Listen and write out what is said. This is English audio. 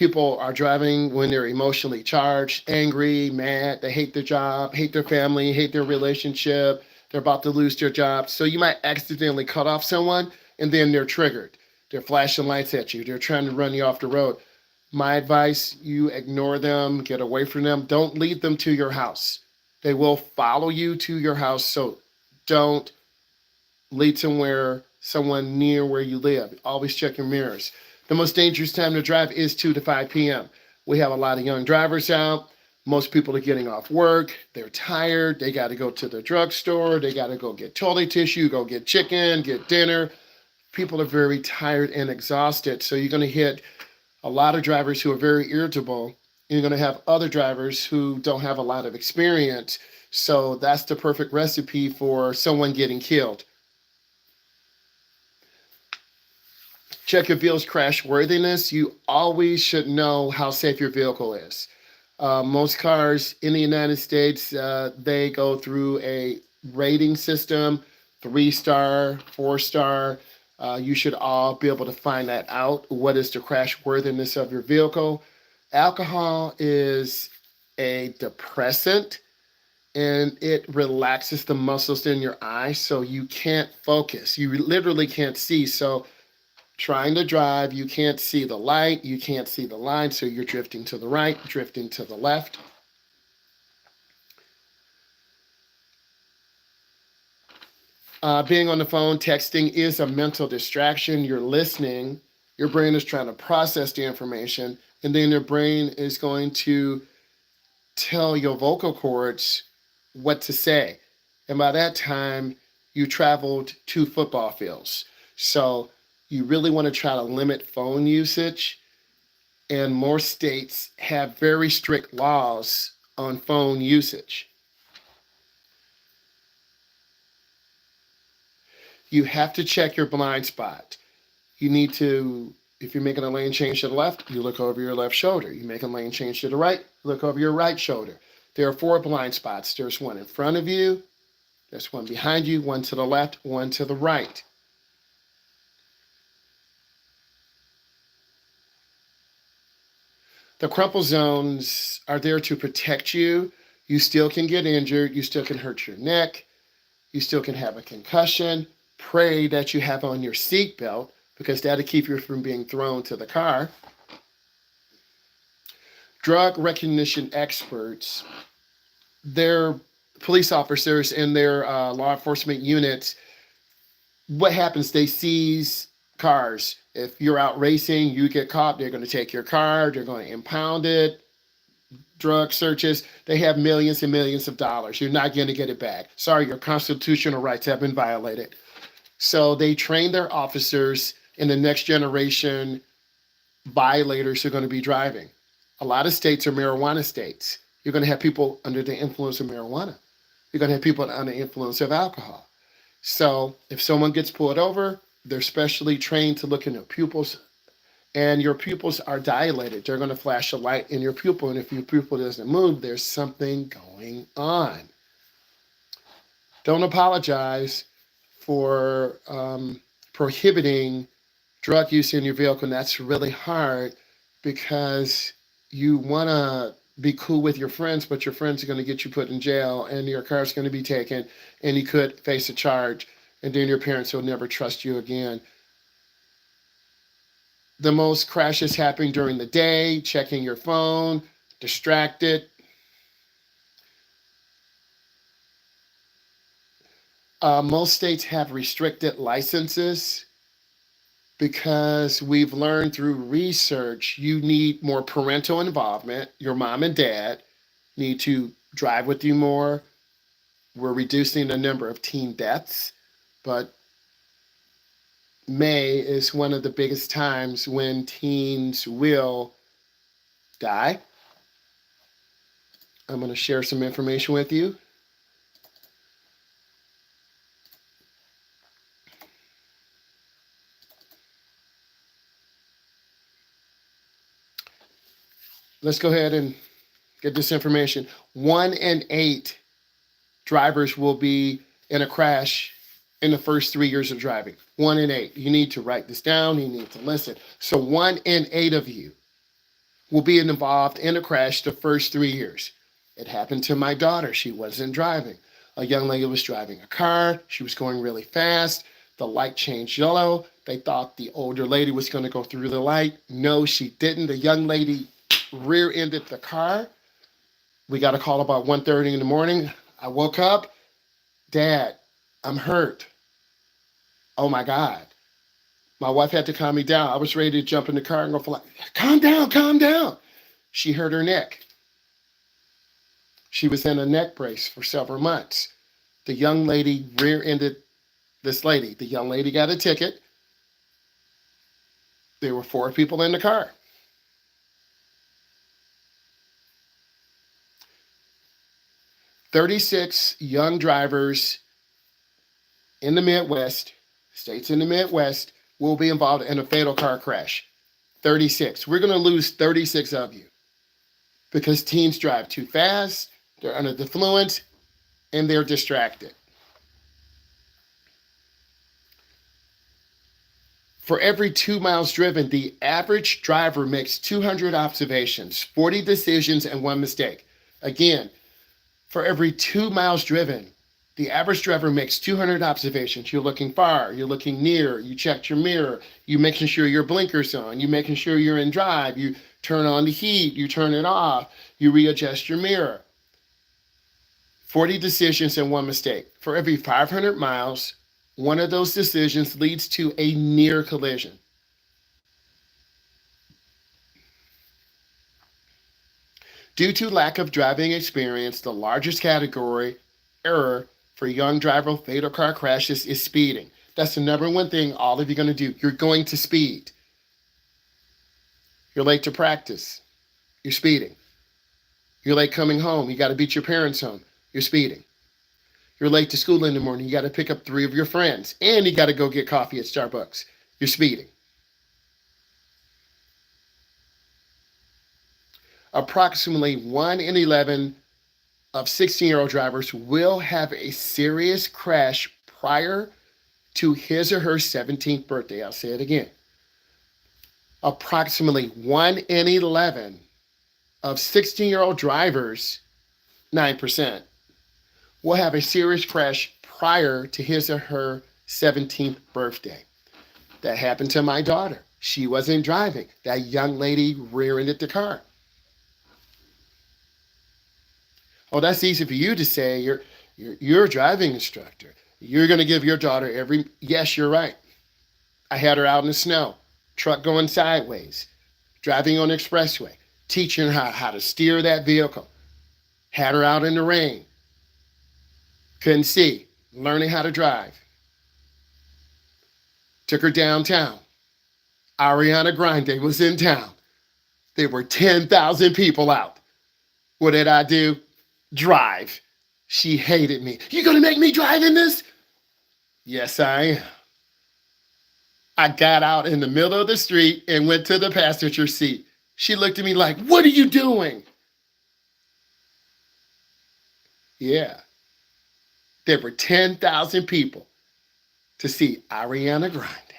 People are driving when they're emotionally charged, angry, mad, they hate their job, hate their family, hate their relationship, they're about to lose their job. So you might accidentally cut off someone and then they're triggered. They're flashing lights at you, they're trying to run you off the road. My advice, you ignore them, get away from them. Don't lead them to your house. They will follow you to your house, so don't lead someone near where you live. Always check your mirrors. The most dangerous time to drive is 2 to 5 p.m. We have a lot of young drivers out. Most people are getting off work. They're tired. They got to go to the drugstore. They got to go get toilet tissue, go get chicken, get dinner. People are very tired and exhausted. So you're going to hit a lot of drivers who are very irritable. You're going to have other drivers who don't have a lot of experience. So that's the perfect recipe for someone getting killed. Check your vehicle's crash worthiness. You always should know how safe your vehicle is. Most cars in the United States, they go through a rating system, 3-star, 4-star. You should all be able to find that out. What is the crash worthiness of your vehicle? Alcohol is a depressant and it relaxes the muscles in your eyes so you can't focus. You literally can't see. So trying to drive, you can't see the light, you can't see the line, so you're drifting to the right, drifting to the left. Being on the phone, texting is a mental distraction. You're listening, your brain is trying to process the information, and then your brain is going to tell your vocal cords what to say. And by that time, you traveled 2 football fields. So you really want to try to limit phone usage. And more states have very strict laws on phone usage. You have to check your blind spot. You need to, if you're making a lane change to the left, you look over your left shoulder. You make a lane change to the right, look over your right shoulder. There are 4 blind spots. There's one in front of you, there's one behind you, one to the left, one to the right. The crumple zones are there to protect you. You still can get injured. You still can hurt your neck. You still can have a concussion. Pray that you have on your seatbelt because that'll keep you from being thrown to the car. Drug recognition experts, their police officers and their law enforcement units, what happens? They seize cars. If you're out racing, you get caught, they're going to take your car, they're going to impound it. Drug searches, they have millions and millions of dollars. You're not going to get it back. Sorry, your constitutional rights have been violated. So they train their officers in the next generation violators who are going to be driving. A lot of states are marijuana states. You're going to have people under the influence of marijuana. You're going to have people under the influence of alcohol. So if someone gets pulled over, they're specially trained to look in their pupils, and your pupils are dilated. They're going to flash a light in your pupil, and if your pupil doesn't move, there's something going on. Don't apologize for prohibiting drug use in your vehicle, and that's really hard because you want to be cool with your friends, but your friends are going to get you put in jail, and your car's going to be taken, and you could face a charge, and then your parents will never trust you again. The most crashes happen during the day, checking your phone, distracted. Most states have restricted licenses because we've learned through research you need more parental involvement. Your mom and dad need to drive with you more. We're reducing the number of teen deaths, but May is one of the biggest times when teens will die. I'm going to share some information with you. Let's go ahead and get this information. 1 in 8 drivers will be in a crash in the first 3 years of driving. 1 in 8. You need to write this down. You need to listen. So 1 in 8 of you will be involved in a crash the first 3 years. It happened to my daughter. She wasn't driving. A young lady was driving a car. She was going really fast. The light changed yellow. They thought the older lady was going to go through the light. No, she didn't. The young lady rear-ended the car. We got a call about 1:30 in the morning. I woke up. Dad, I'm hurt. Oh my God. My wife had to calm me down. I was ready to jump in the car and go fly. Calm down, calm down. She hurt her neck. She was in a neck brace for several months. The young lady rear-ended this lady. The young lady got a ticket. There were 4 people in the car. 36 young drivers in the Midwest, states in the Midwest, will be involved in a fatal car crash. 36. We're going to lose 36 of you because teens drive too fast, they're under the influence, and they're distracted. For every 2 miles driven, the average driver makes 200 observations, 40 decisions, and 1 mistake. Again, for every 2 miles driven, the average driver makes 200 observations. You're looking far, you're looking near, you checked your mirror, you making sure your blinkers on, you making sure you're in drive, you turn on the heat, you turn it off, you readjust your mirror. 40 decisions and 1 mistake. For every 500 miles, one of those decisions leads to a near collision. Due to lack of driving experience, the largest category error for young driver fatal car crashes is speeding. That's the number one thing all of you are going to do. You're going to speed. You're late to practice. You're speeding. You're late coming home. You got to beat your parents home. You're speeding. You're late to school in the morning. You got to pick up 3 of your friends. And you got to go get coffee at Starbucks. You're speeding. Approximately 1 in 11 of 16-year-old drivers will have a serious crash prior to his or her 17th birthday. I'll say it again. Approximately 1 in 11 of 16-year-old drivers, 9%, will have a serious crash prior to his or her 17th birthday. That happened to my daughter. She wasn't driving. That young lady rear-ended the car. Oh, that's easy for you to say. You're a driving instructor. You're going to give your daughter every... Yes, you're right. I had her out in the snow, truck going sideways, driving on the expressway, teaching her how to steer that vehicle. Had her out in the rain. Couldn't see, learning how to drive. Took her downtown. Ariana Grande was in town. There were 10,000 people out. What did I do? Drive. She hated me. You gonna make me drive in this? Yes, I am. I got out in the middle of the street and went to the passenger seat. She looked at me like, what are you doing? Yeah. There were 10,000 people to see Ariana Grande.